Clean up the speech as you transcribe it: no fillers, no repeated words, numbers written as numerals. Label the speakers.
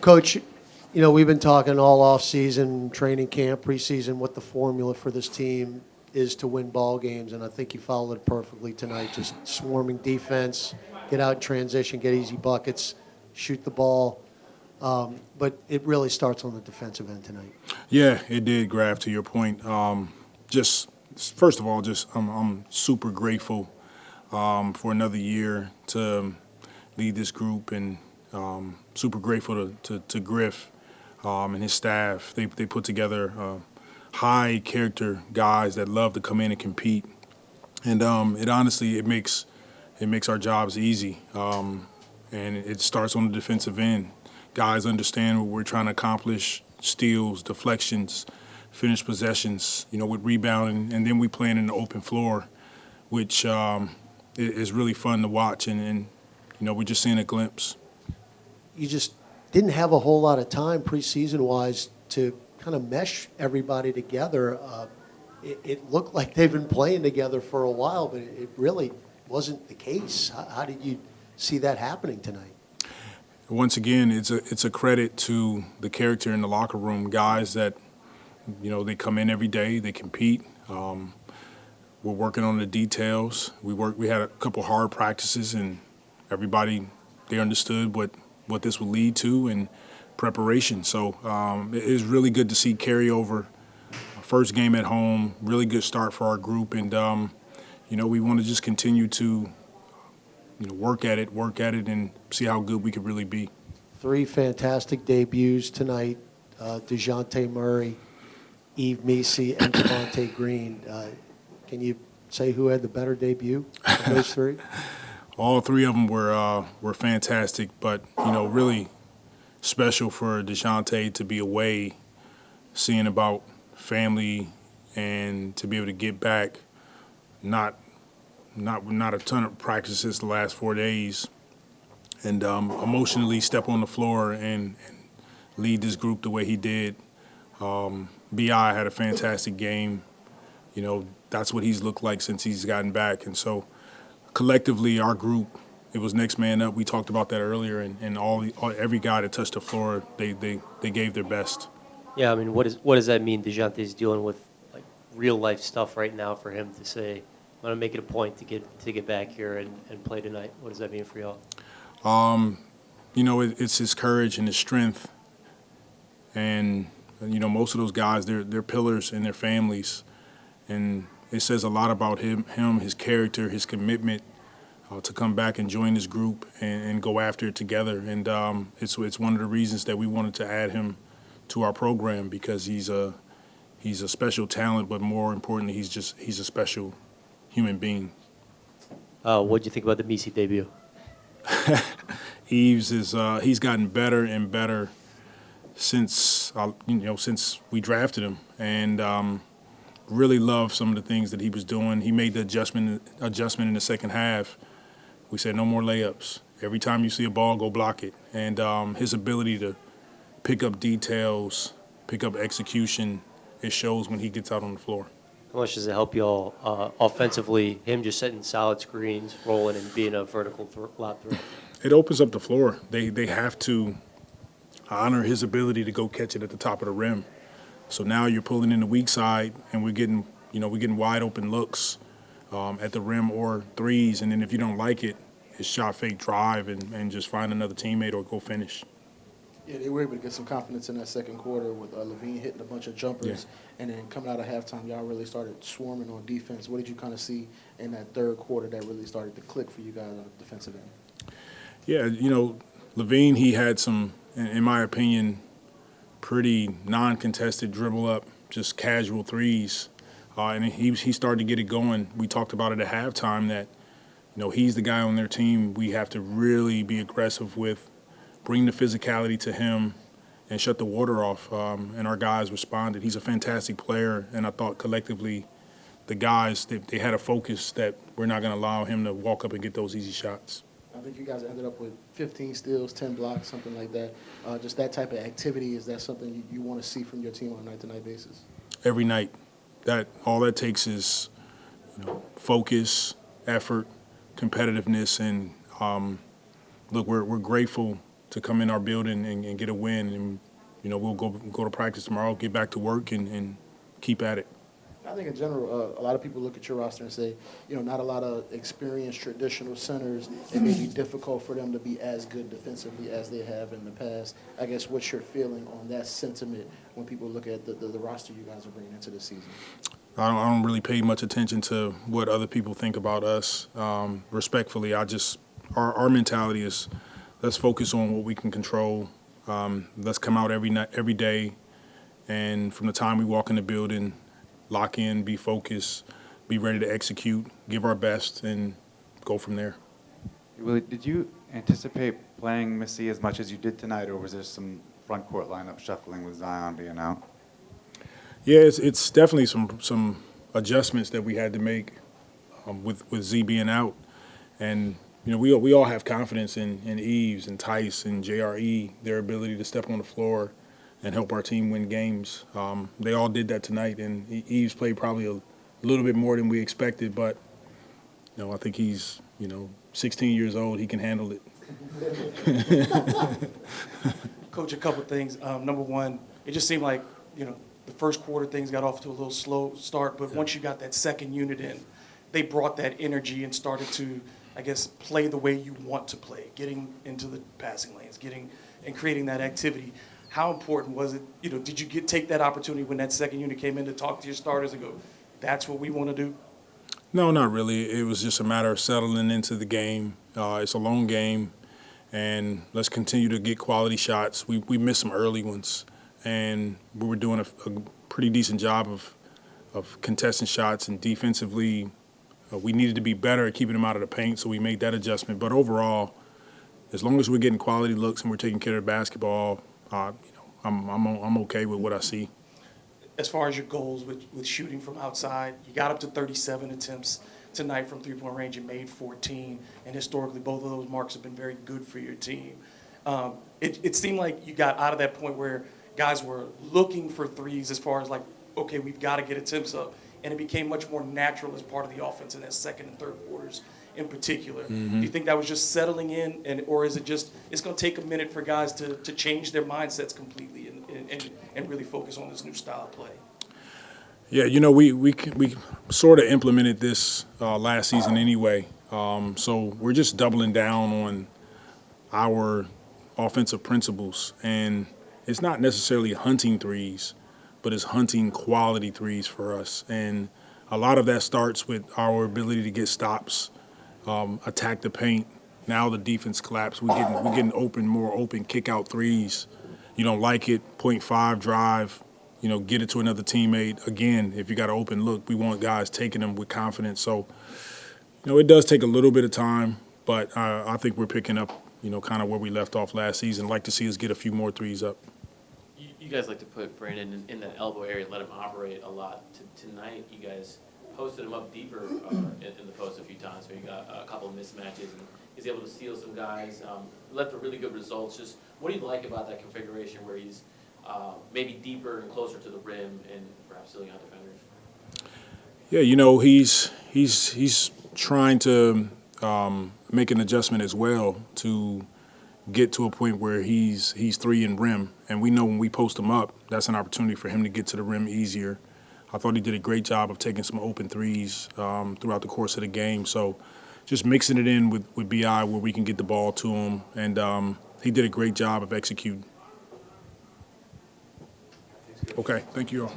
Speaker 1: Coach, we've been talking all off-season, training camp, preseason, what the formula for this team is to win ball games, and I think you followed it perfectly tonight. Just swarming defense, get out in transition, get easy buckets, shoot the ball. But it really starts on the defensive end tonight.
Speaker 2: Yeah, it did, Graf, to your point. Just first of all, I'm super grateful for another year to lead this group, and super grateful to Griff and his staff. They put together high character guys that love to come in and compete, and it honestly makes our jobs easy, and it starts on the defensive end. Guys understand what we're trying to accomplish: steals, deflections, finished possessions, with rebounding, and then we playing in the open floor, which is really fun to watch, and we're just seeing a glimpse.
Speaker 1: You just didn't have a whole lot of time preseason-wise to kind of mesh everybody together. It looked like they've been playing together for a while, but it really wasn't the case. How did you see that happening tonight?
Speaker 2: Once again, it's a credit to the character in the locker room. Guys that, they come in every day, they compete. We're working on the details. We had a couple hard practices, and everybody, they understood what this would lead to and preparation. So it is really good to see carryover. First game at home, really good start for our group, and we want to just continue to work at it, and see how good we could really be.
Speaker 1: 3 fantastic debuts tonight: Dejounte Murray, Yves, Missi, and Javonte Green. Can you say who had the better debut of those 3?
Speaker 2: All 3 of them were fantastic, but really special for Dejounte to be away, seeing about family, and to be able to get back. Not a ton of practices the last 4 days, and emotionally step on the floor and lead this group the way he did. B.I. had a fantastic game. That's what he's looked like since he's gotten back, and so collectively, our group, it was next man up. We talked about that earlier, and every guy that touched the floor, they gave their best.
Speaker 3: Yeah, I mean, what does that mean? Dejounte's dealing with like real life stuff right now. For him to say, "I'm going to make it a point to get back here and play tonight." What does that mean for y'all?
Speaker 2: It's his courage and his strength, and most of those guys, they're pillars in their families, and it says a lot about him, his character, his commitment to come back and join this group and go after it together. And it's one of the reasons that we wanted to add him to our program, because he's a special talent, but more importantly, he's a special human being.
Speaker 3: What did you think about the Missi debut?
Speaker 2: Yves he's gotten better and better since we drafted him, and really love some of the things that he was doing. He made the adjustment in the second half. We said no more layups. Every time you see a ball, go block it. And his ability to pick up details, pick up execution, it shows when he gets out on the floor.
Speaker 3: How much does it help y'all offensively, him just setting solid screens, rolling, and being a vertical lob threat?
Speaker 2: It opens up the floor. They have to honor his ability to go catch it at the top of the rim. So now you're pulling in the weak side, and we're getting wide open looks at the rim or threes. And then if you don't like it, it's shot fake drive and just find another teammate or go finish.
Speaker 4: Yeah, they were able to get some confidence in that second quarter with Levine hitting a bunch of jumpers. Yeah. And then coming out of halftime, y'all really started swarming on defense. What did you kind of see in that third quarter that really started to click for you guys on the defensive end?
Speaker 2: Yeah, Levine, he had some, in my opinion, pretty non-contested dribble up, just casual threes. And he started to get it going. We talked about it at halftime that, he's the guy on their team we have to really be aggressive with, bring the physicality to him, and shut the water off. And our guys responded. He's a fantastic player, and I thought collectively the guys, they had a focus that we're not going to allow him to walk up and get those easy shots.
Speaker 4: I think you guys ended up with 15 steals, 10 blocks, something like that. Just that type of activity, is that something you want to see from your team on a night-to-night basis?
Speaker 2: Every night. All that takes is focus, effort, competitiveness, and look, we're grateful to come in our building and get a win. And, we'll go to practice tomorrow, get back to work, and keep at it.
Speaker 4: I think in general, a lot of people look at your roster and say, not a lot of experienced traditional centers. It may be difficult for them to be as good defensively as they have in the past. I guess what's your feeling on that sentiment when people look at the roster you guys are bringing into the season?
Speaker 2: I don't really pay much attention to what other people think about us. Respectfully, our mentality is let's focus on what we can control. Let's come out every day, and from the time we walk in the building, lock in, be focused, be ready to execute, give our best, and go from there.
Speaker 5: Willie, did you anticipate playing Missi as much as you did tonight, or was there some front court lineup shuffling with Zion being out?
Speaker 2: Yeah, it's definitely some adjustments that we had to make with Z being out, and we all have confidence in Yves and Theis and JRE, their ability to step on the floor and help our team win games. They all did that tonight, and Yves played probably a little bit more than we expected, but I think he's 16 years old. He can handle it.
Speaker 6: Coach, a couple things. Number one, it just seemed like the first quarter things got off to a little slow start, but once you got that second unit in, they brought that energy and started to, I guess, play the way you want to play, getting into the passing lanes, and creating that activity. How important was it? Did you take that opportunity when that second unit came in to talk to your starters and go, that's what we want to do?
Speaker 2: No, not really. It was just a matter of settling into the game. It's a long game, and let's continue to get quality shots. We missed some early ones, and we were doing a pretty decent job of contesting shots, and defensively we needed to be better at keeping them out of the paint, so we made that adjustment. But overall, as long as we're getting quality looks and we're taking care of the basketball, I'm okay with what I see.
Speaker 6: As far as your goals with shooting from outside, you got up to 37 attempts tonight from three-point range and made 14, and historically both of those marks have been very good for your team. It seemed like you got out of that point where guys were looking for threes as far as like, okay, we've got to get attempts up, and it became much more natural as part of the offense in that second and third quarters in particular.
Speaker 2: Mm-hmm.
Speaker 6: Do you think that was just settling in, or is it just it's going to take a minute for guys to change their mindsets completely and really focus on this new style of play?
Speaker 2: Yeah, we sort of implemented this last season anyway. So we're just doubling down on our offensive principles, and it's not necessarily hunting threes, but it's hunting quality threes for us. And a lot of that starts with our ability to get stops, attack the paint. Now the defense collapse. We're getting more open kick-out threes. You don't like it, 0.5 drive, get it to another teammate. Again, if you got an open look, we want guys taking them with confidence. So, it does take a little bit of time, but I think we're picking up, kind of where we left off last season. Like to see us get a few more threes up.
Speaker 7: You guys like to put Brandon in that elbow area and let him operate a lot. Tonight, you guys posted him up deeper in the post a few times, so you got a couple of mismatches, and he's able to steal some guys, left with really good results. Just what do you like about that configuration where he's maybe deeper and closer to the rim and perhaps stealing out defenders?
Speaker 2: Yeah, he's trying to make an adjustment as well to get to a point where he's three in rim, and we know when we post him up, that's an opportunity for him to get to the rim easier. I thought he did a great job of taking some open threes throughout the course of the game. So just mixing it in with BI where we can get the ball to him, and he did a great job of executing. Okay, thank you all.